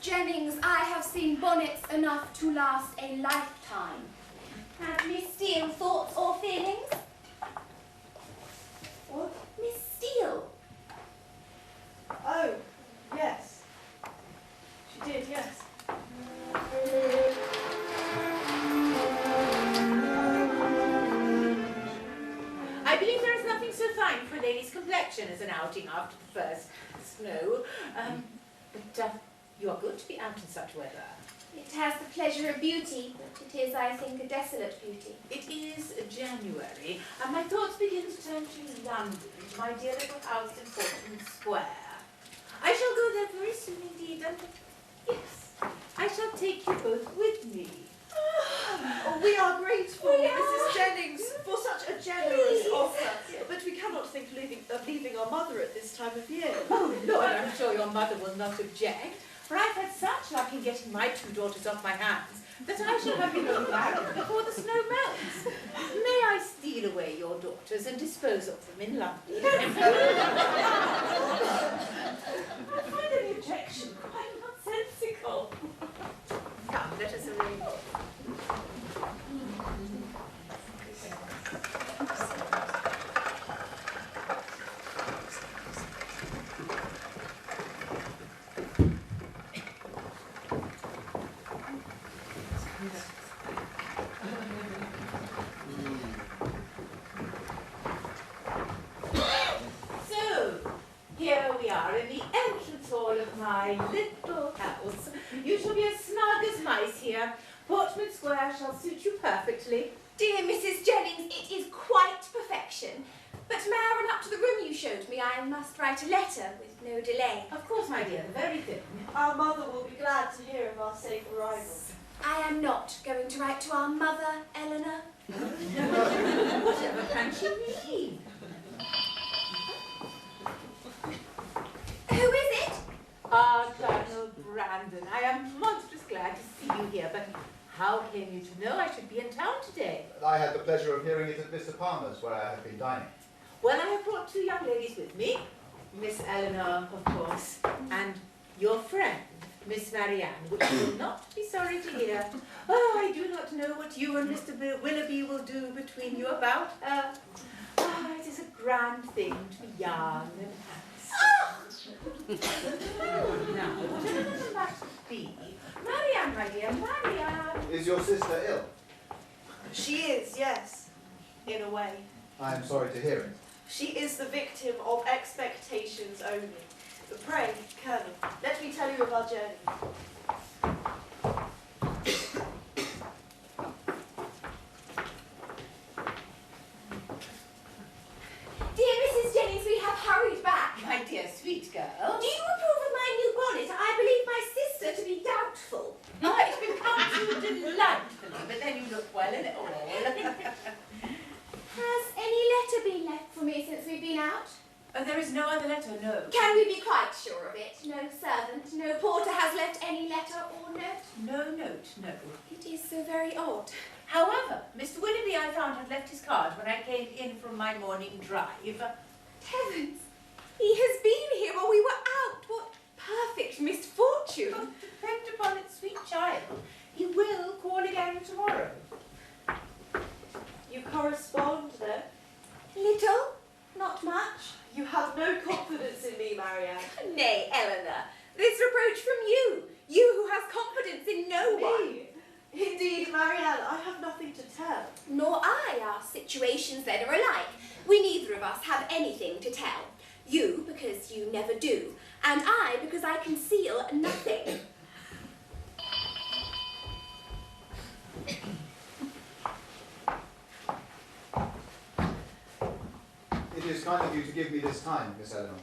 Jennings, I have seen bonnets enough to last a lifetime. Have Miss Steele thoughts or feelings? What? Miss Steele? Oh, yes. She did, yes. I believe there is nothing so fine for a lady's complexion as an outing after the first snow. But you are good to be out in such weather. It has the pleasure of beauty, but it is, I think, a desolate beauty. It is January, and my thoughts begin to turn to London, to my dear little house in Portman Square. I shall go there very soon indeed, and yes, I shall take you both with me. Oh, we are grateful, Mrs. Jennings, for such a generous offer. But we cannot think of leaving our mother at this time of year. Oh, Lord, I'm sure your mother will not object, for I've had such luck in getting my 2 daughters off my hands that I shall have you both married before the snow melts. May I steal away your daughters and dispose of them in London? I find any objection quite nonsensical. Come, let us arrange. My little house. You shall be as snug as mice here. Portman Square shall suit you perfectly. Dear Mrs. Jennings, it is quite perfection. But may I run up to the room you showed me? I must write a letter with no delay. Of course, my dear, the very thing. Our mother will be glad to hear of our safe arrival. I am not going to write to our mother, Eleanor. Whatever can she mean? Who is it? Ah, Colonel Brandon, I am monstrous glad to see you here, but how came you to know I should be in town today? I had the pleasure of hearing it at Mr. Palmer's, where I have been dining. Well, I have brought 2 young ladies with me. Miss Eleanor, of course, and your friend, Miss Marianne, which you will not be sorry to hear. Oh, I do not know what you and Mr. Willoughby will do between you about her. Ah, it is a grand thing to be young and now, whatever that might be, Marianne, my dear, Marianne. Is your sister ill? She is, yes, in a way. I am sorry to hear it. She is the victim of expectations only. But pray, Colonel, let me tell you of our journey. Dear Mrs. Jennings, we have hurried back. My dear sweet girl. Do you approve of my new bonnet? I believe my sister to be doubtful. Oh, it becomes you delightfully, but then you look well in it all. Has any letter been left for me since we've been out? Oh, there is no other letter, no. Can we be quite sure of it? No servant, no porter has left any letter or note? No note, no. It is so very odd. However, Mr. Willoughby, I found, had left his card when I came in from my morning drive. Heavens! He has been here while we were out. What perfect misfortune! Oh, depend upon it, sweet child. He will call again tomorrow. You correspond, then? Little, not much. You have no confidence in me, Marianne. Nay, Eleanor, this reproach from you. You who has confidence in no one. Me? Indeed, Marianne, I have nothing to tell. Nor I. Our situations then are alike. We neither of us have anything to tell. You, because you never do, and I, because I conceal nothing. It is kind of you to give me this time, Miss Eleanor.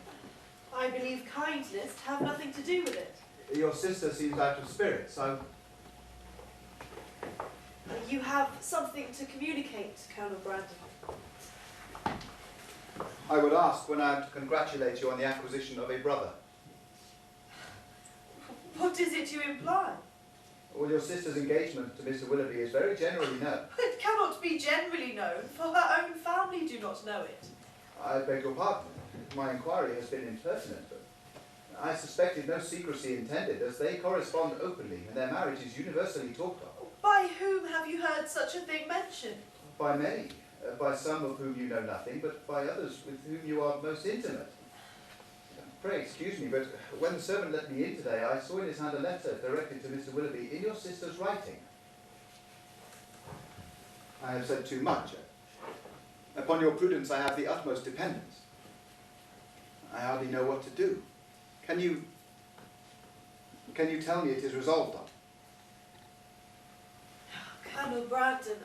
I believe kindness to have nothing to do with it. Your sister seems out of spirits, so... You have something to communicate, Colonel Brandon. I would ask when I am to congratulate you on the acquisition of a brother. What is it you imply? Well, your sister's engagement to Mr. Willoughby is very generally known. It cannot be generally known, for her own family do not know it. I beg your pardon. My inquiry has been impertinent, but I suspected no secrecy intended, as they correspond openly, and their marriage is universally talked of. By whom have you heard such a thing mentioned? By many, by some of whom you know nothing, but by others with whom you are most intimate. Pray excuse me, but when the servant let me in today, I saw in his hand a letter directed to Mr. Willoughby in your sister's writing. I have said too much. Upon your prudence I have the utmost dependence. I hardly know what to do. Can you tell me it is resolved on? Colonel Brandon,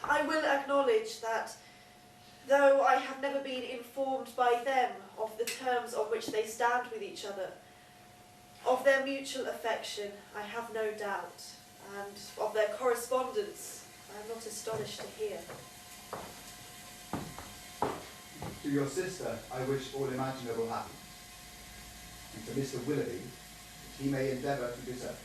I will acknowledge that, though I have never been informed by them of the terms on which they stand with each other, of their mutual affection I have no doubt, and of their correspondence I am not astonished to hear. To your sister I wish all imaginable happiness, and to Mr. Willoughby, that he may endeavour to deserve.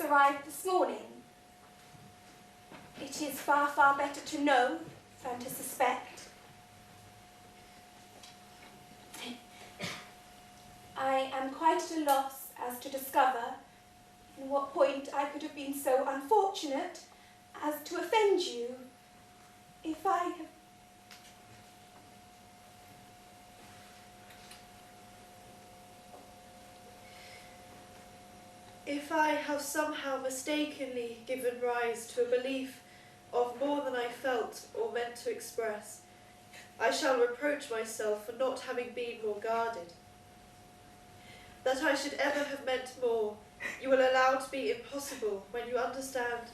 Arrived this morning. It is far, far better to know than to suspect. I am quite at a loss as to discover in what point I could have been so unfortunate as to offend you if I have... If I have somehow mistakenly given rise to a belief of more than I felt or meant to express, I shall reproach myself for not having been more guarded. That I should ever have meant more, you will allow to be impossible when you understand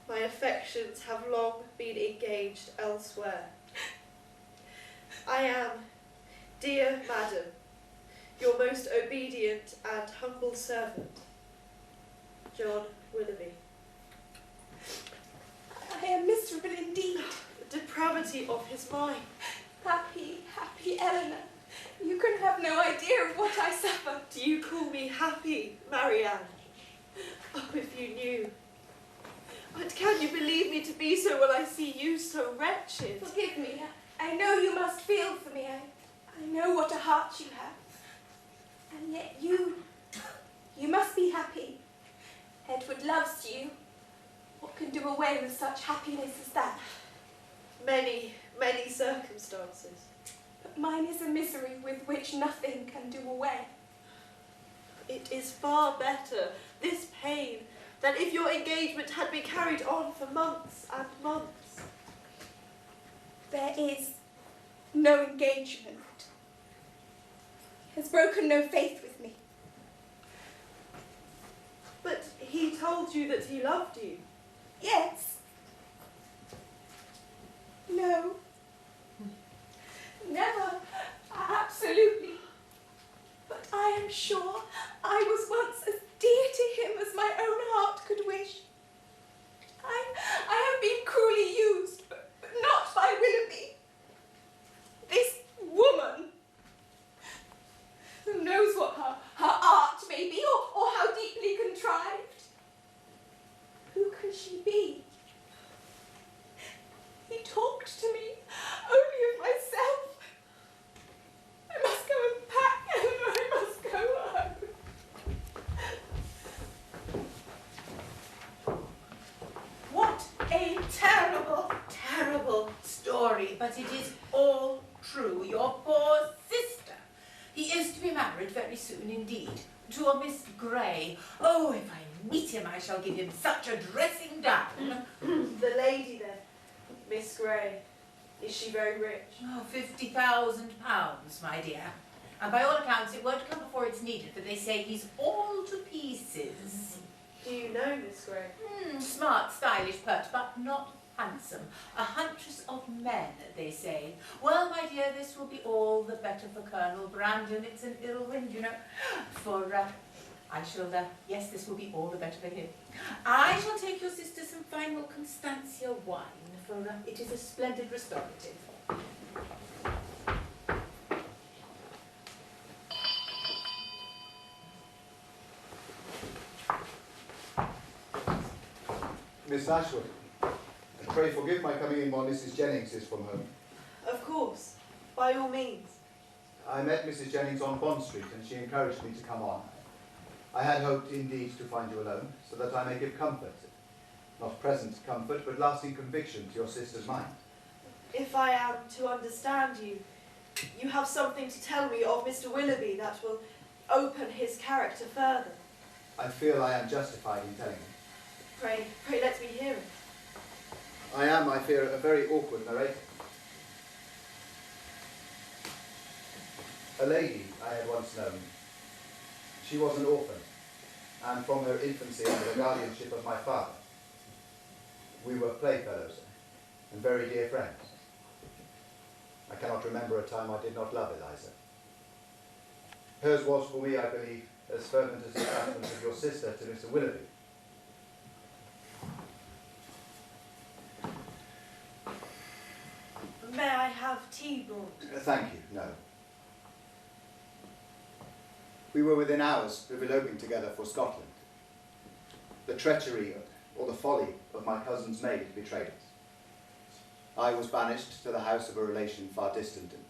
my affections have long been engaged elsewhere. I am, Dear Madam, your most obedient and humble servant, John Willoughby. I am miserable indeed. The depravity of his mind. Happy, happy Eleanor. You can have no idea of what I suffer. Do you call me happy, Marianne? Oh, if you knew. But can you believe me to be so when I see you so wretched? Forgive me. I know you must feel for me. I know what a heart you have. And yet you must be happy. Edward loves you. What can do away with such happiness as that? Many, many circumstances. But mine is a misery with which nothing can do away. It is far better, this pain, than if your engagement had been carried on for months and months. There is no engagement. He has broken no faith with me. But he told you that he loved you. Yes. No. Never. Absolutely. But I am sure I was once as dear to him as my own heart could wish. I have been cruelly used, but not by Willoughby. This woman, who knows what her art may be, or how deeply contrived. Who can she be? He talked to me only of myself. I must go and pack, Eleanor. I must go home. What a terrible, terrible story, but it is all true. Your poor sister. He is to be married very soon indeed, to a Miss Grey. Oh, if I meet him, I shall give him such a dressing down. The lady then, Miss Grey, is she very rich? Oh, £50,000, my dear. And by all accounts, it won't come before it's needed, for they say he's all to pieces. Do you know Miss Grey? Smart, stylish, pert, but not handsome. A huntress of men, they say. Well, my dear, this will be all the better for Colonel Brandon. It's an ill wind, you know. For, yes, this will be all the better for him. I shall take your sister some fine old Constantia wine, for it is a splendid restorative. Miss Ashwood, pray forgive my coming in while Mrs. Jennings is from home. Of course, by all means. I met Mrs. Jennings on Bond Street and she encouraged me to come on. I had hoped indeed to find you alone, so that I may give comfort. Not present comfort, but lasting conviction to your sister's mind. If I am to understand you, you have something to tell me of Mr. Willoughby that will open his character further. I feel I am justified in telling you. Pray let me hear it. I am, I fear, a very awkward narrator. A lady I had once known. She was an orphan, and from her infancy under the guardianship of my father. We were playfellows, and very dear friends. I cannot remember a time I did not love Eliza. Hers was for me, I believe, as fervent as the attachment of your sister to Mr. Willoughby. May I have tea brought? Thank you, no. We were within hours of eloping together for Scotland. The treachery or the folly of my cousin's maid betrayed us. I was banished to the house of a relation far distant, and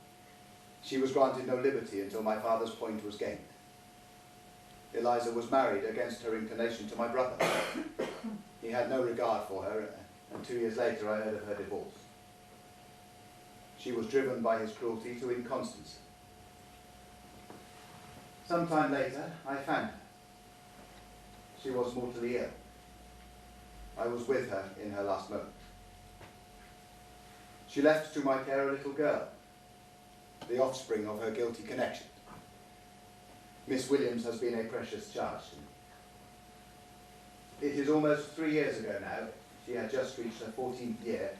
she was granted no liberty until my father's point was gained. Eliza was married against her inclination to my brother. He had no regard for her, and 2 years later I heard of her divorce. She was driven by his cruelty to inconstancy. Some time later, I found her. She was mortally ill. I was with her in her last moment. She left to my care a little girl, the offspring of her guilty connection. Miss Williams has been a precious charge to me. It is almost 3 years ago now. She had just reached her 14th year,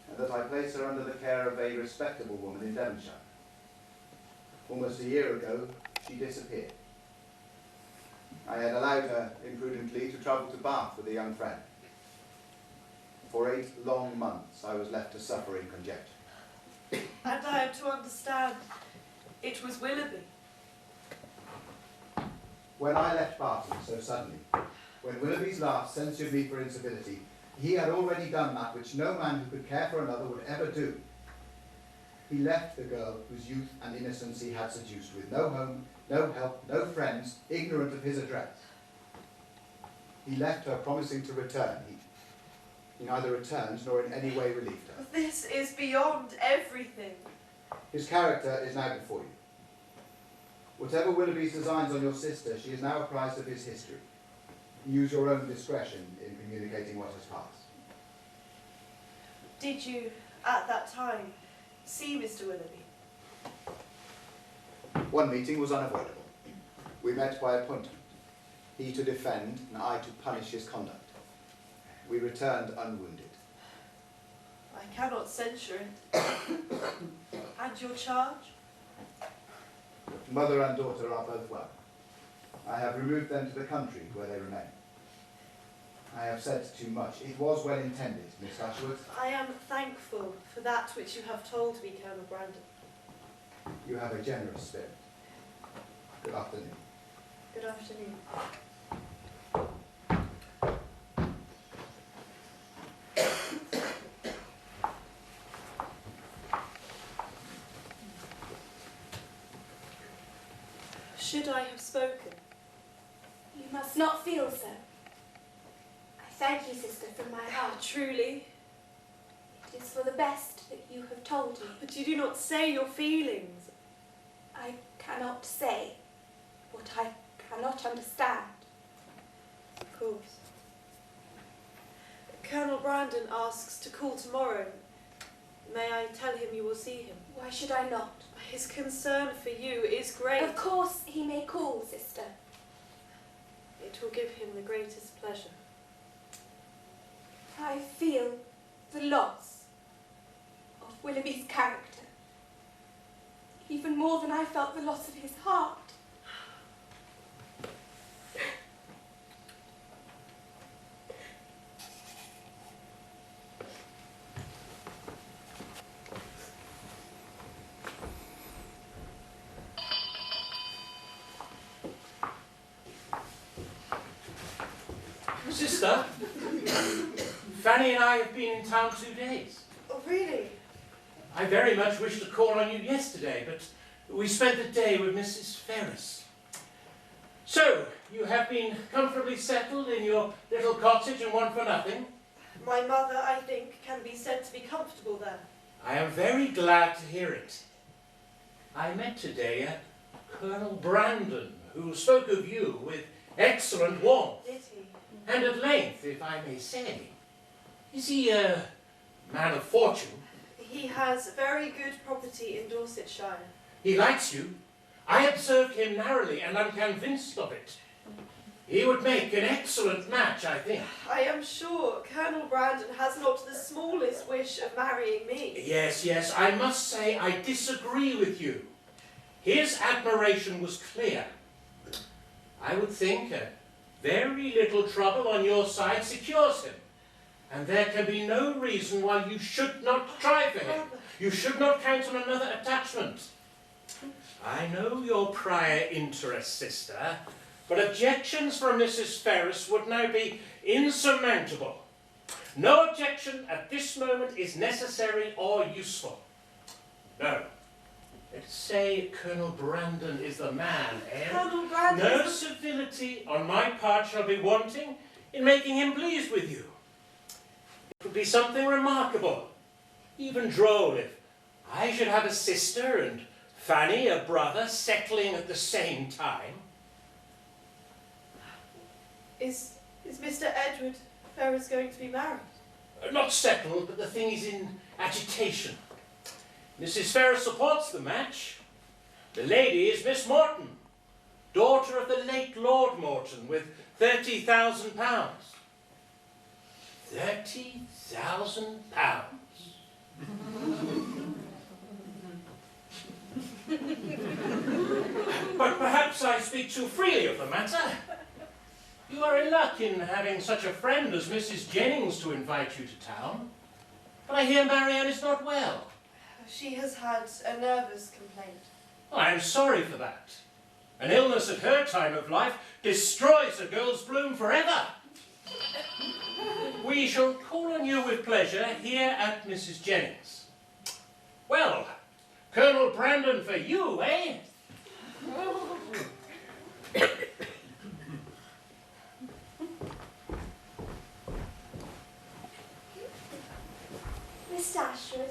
and that I placed her under the care of a respectable woman in Devonshire. Almost a year ago, she disappeared. I had allowed her, imprudently, to travel to Bath with a young friend. For 8 long months, I was left to suffer in conjecture. And I am to understand it was Willoughby. When I left Barton so suddenly, when Willoughby's laugh censured me for incivility, he had already done that which no man who could care for another would ever do. He left the girl whose youth and innocence he had seduced, with no home, no help, no friends, ignorant of his address. He left her promising to return. He neither returned nor in any way relieved her. This is beyond everything. His character is now before you. Whatever Willoughby's designs on your sister, she is now apprised of his history. Use your own discretion in communicating what has passed. Did you, at that time, see Mr. Willoughby? One meeting was unavoidable. We met by appointment, he to defend and I to punish his conduct. We returned unwounded. I cannot censure it. And your charge? Mother and daughter are both well. I have removed them to the country where they remain. I have said too much. It was well intended, Miss Ashwood. I am thankful for that which you have told me, Colonel Brandon. You have a generous spirit. Good afternoon. Good afternoon. Should I have spoken? You must not feel so. I thank you, sister, from my heart. Truly? It is for the best that you have told me. But you do not say your feelings. I cannot say what I cannot understand. Of course. Colonel Brandon asks to call tomorrow. May I tell him you will see him? Why should I not? His concern for you is great. Of course he may call, sister. It will give him the greatest pleasure. I feel the loss of Willoughby's character, even more than I felt the loss of his heart. Sister, Fanny and I have been in town 2 days. Oh, really? I very much wished to call on you yesterday, but we spent the day with Mrs. Ferris. So, you have been comfortably settled in your little cottage and one for nothing? My mother, I think, can be said to be comfortable there. I am very glad to hear it. I met today a Colonel Brandon, who spoke of you with excellent warmth. Did he? And at length, if I may say. Is he a man of fortune? He has very good property in Dorsetshire. He likes you. I observed him narrowly, and I'm convinced of it. He would make an excellent match, I think. I am sure Colonel Brandon has not the smallest wish of marrying me. Yes, I must say I disagree with you. His admiration was clear. I would think very little trouble on your side secures him. And there can be no reason why you should not try for him. You should not count on another attachment. I know your prior interest, sister, but objections from Mrs. Ferris would now be insurmountable. No objection at this moment is necessary or useful. No. Let's say Colonel Brandon is the man, eh? Colonel Brandon No civility on my part shall be wanting in making him pleased with you. It would be something remarkable, even droll, if I should have a sister and Fanny a brother settling at the same time. Is Mr. Edward Ferris going to be married? Not settled, but the thing is in agitation. Mrs. Ferris supports the match. The lady is Miss Morton, daughter of the late Lord Morton, with £30,000. £30,000. speak too freely of the matter. You are in luck in having such a friend as Mrs. Jennings to invite you to town. But I hear Marianne is not well. She has had a nervous complaint. Well, I am sorry for that. An illness at her time of life destroys a girl's bloom forever. We shall call on you with pleasure here at Mrs. Jennings. Well, Colonel Brandon for you, eh? Miss Dashwood,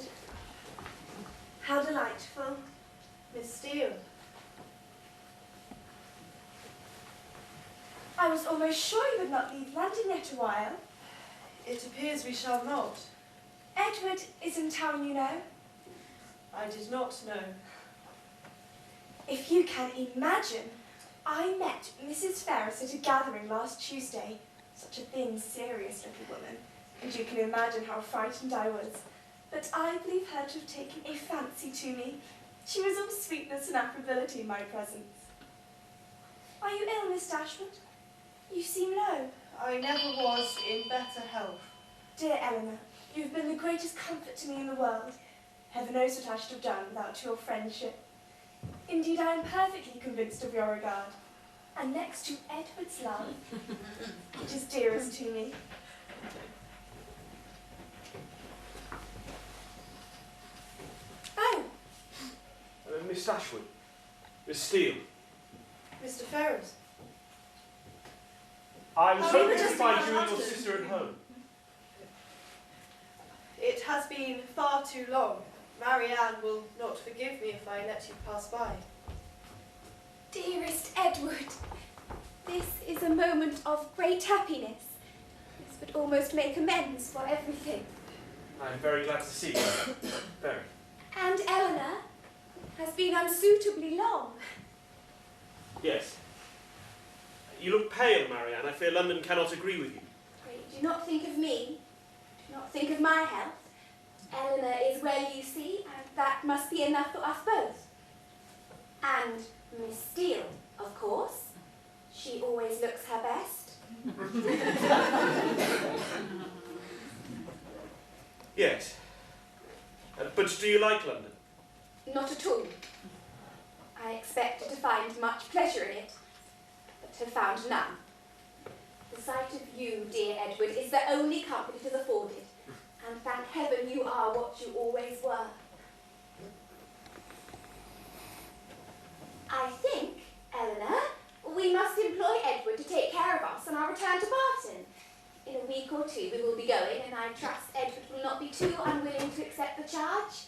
how delightful. Miss Steele. I was almost sure you would not leave London yet a while. It appears we shall not. Edward is in town, you know. I did not know. If you can imagine, I met Mrs. Ferris at a gathering last Tuesday. Such a thin, serious little woman, and you can imagine how frightened I was. But I believe her to have taken a fancy to me. She was all sweetness and affability in my presence. Are you ill, Miss Dashwood? You seem low. I never was in better health. Dear Eleanor, you've been the greatest comfort to me in the world. Heaven knows what I should have done without your friendship. Indeed, I am perfectly convinced of your regard. And next to Edward's love, which is dearest to me. Oh, Miss Dashwood. Miss Steele. Mr. Ferris. I was How hoping to interesting find that you and your happened. sister at home. It has been far too long. Marianne will not forgive me if I let you pass by. dearest Edward, this is a moment of great happiness. This would almost make amends for everything. I'm very glad to see you. Very. And Eleanor has been unsuitably long. Yes. You look pale, Marianne. I fear London cannot agree with you. Pray, do not think of me. Do not think of my health. Eleanor is well, you see, and that must be enough for us both. And Miss Steele, of course. She always looks her best. Yes. But do you like London? Not at all. I expected to find much pleasure in it, but have found none. The sight of you, dear Edward, is the only comfort it has afforded, and thank heaven you are what you always were. I think, Eleanor, we must employ Edward to take care of us on our return to Barton. In a week or two we will be going, and I trust Edward will not be too unwilling to accept the charge.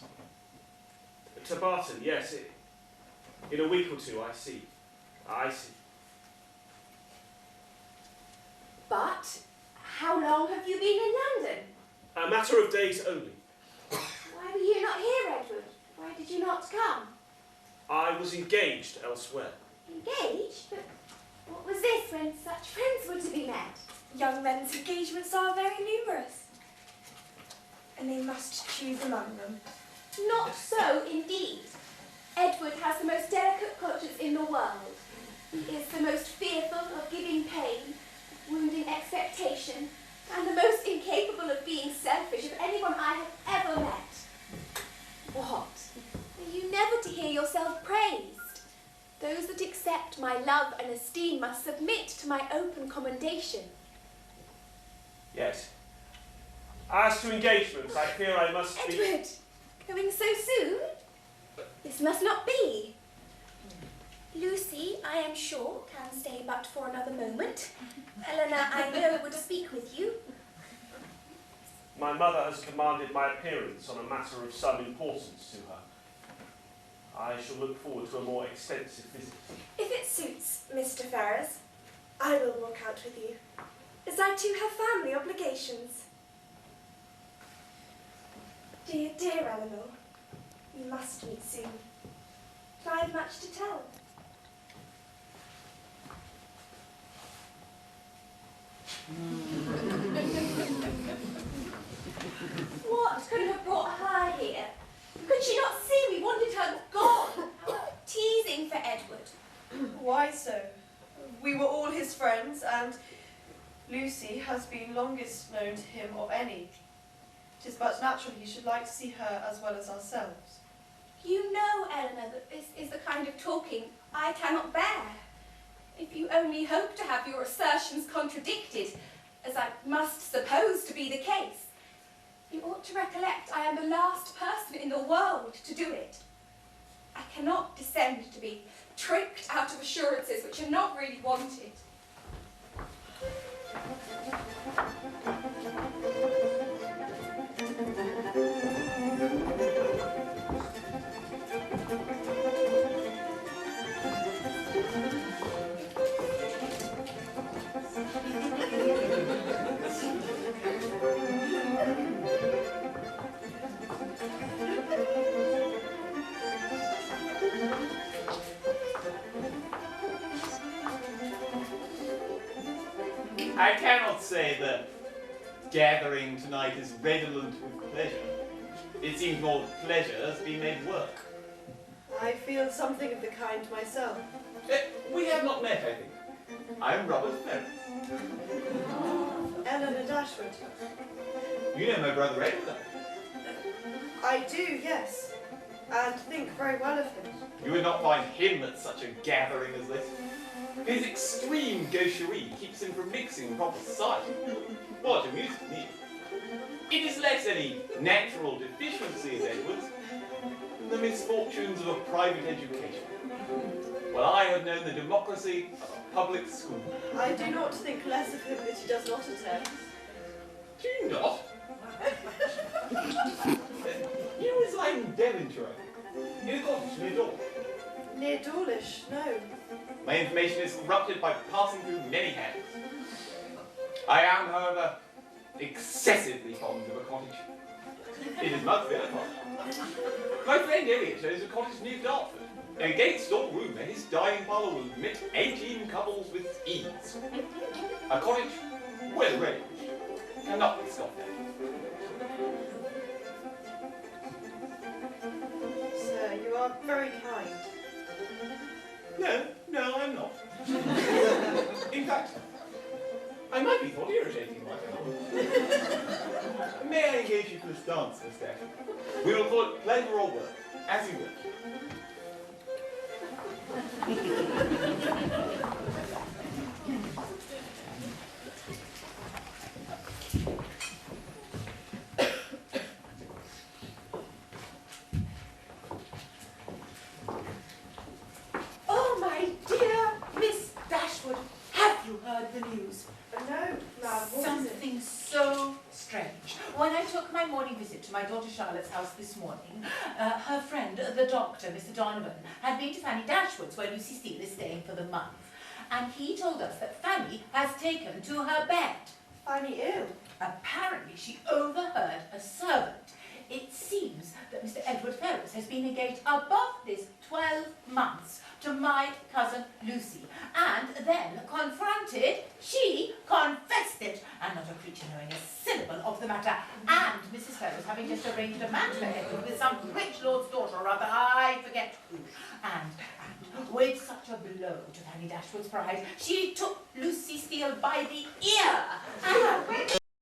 To Barton, yes. In a week or two, I see. I see. But how long have you been in London? A matter of days only. Why were you not here, Edward? Why did you not come? I was engaged elsewhere. Engaged? But what was this when such friends were to be met? Young men's engagements are very numerous, and they must choose among them. Not so, indeed. Edward has the most delicate conscience in the world. He is the most fearful of giving pain, of wounding expectation, and the most incapable of being selfish of anyone I have ever met. What? Are you never to hear yourself praised? Those that accept my love and esteem must submit to my open commendation. Yes. As to engagements, I fear I must be... Edward, going so soon? This must not be. Lucy, I am sure, can stay but for another moment. Eleanor, I know, would speak with you. My mother has commanded my appearance on a matter of some importance to her. I shall look forward to a more extensive visit. If it suits Mr. Ferris, I will walk out with you, as I too have family obligations. Dear, dear Eleanor, we must meet soon. I have much to tell. What could have brought her here? Could she not see we wanted her gone? Teasing for Edward. Why so? We were all his friends, and Lucy has been longest known to him of any. 'Tis but natural he should like to see her as well as ourselves. You know, Eleanor, that this is the kind of talking I cannot bear. If you only hope to have your assertions contradicted, as I must suppose to be the case, you ought to recollect I am the last person in the world to do it. I cannot descend to be tricked out of assurances which are not really wanted. I cannot say that gathering tonight is redolent with pleasure. It seems more pleasure has been made work. I feel something of the kind myself. We have not met, I think. I am Robert Ferris. Eleanor Dashwood. You know my brother Edward. I do, yes, and think very well of him. You would not find him at such a gathering as this. His extreme gaucherie keeps him from mixing proper society. What amuses me, it is less any natural deficiency as Edward's than the misfortunes of a private education. Well, I have known the democracy of a public school. I do not think less of him that he does not attend. Do you not? You reside in Devonshire, in a cottage near Dawlish. Near Dawlish, no. My information is corrupted by passing through many hands. I am, however, excessively fond of a cottage. It is much better fun. My friend Elliot shows a cottage near Dartford. Against all rumour, his dining parlour will admit 18 couples with ease. A cottage well arranged cannot be scoffed at. Sir, you are very kind. No, I'm not. In fact, I might be thought irritating right now. May I engage you for this dance, Miss Dashwood? We will call it pleasure or work, as you will. Oh, my dear Miss Dashwood, have you heard the news? No, ma'am, what is it? Something so strange. When I took my morning visit to my daughter Charlotte's house this morning, her friend, the doctor, Mr. Donovan, had been to Fanny Dashwood's where Lucy Steele is staying for the month. And he told us that Fanny has taken to her bed. Fanny ill. Apparently she overheard a servant. It seems that Mr. Edward Ferris has been engaged above this 12 months to my cousin Lucy, and then confronted, she confessed it, and not a creature knowing a syllable of the matter, and Mrs. Ferris having just arranged a match for Edward with some rich lord's daughter or other, I forget who, and with such a blow to Fanny Dashwood's pride, she took Lucy Steele by the ear, and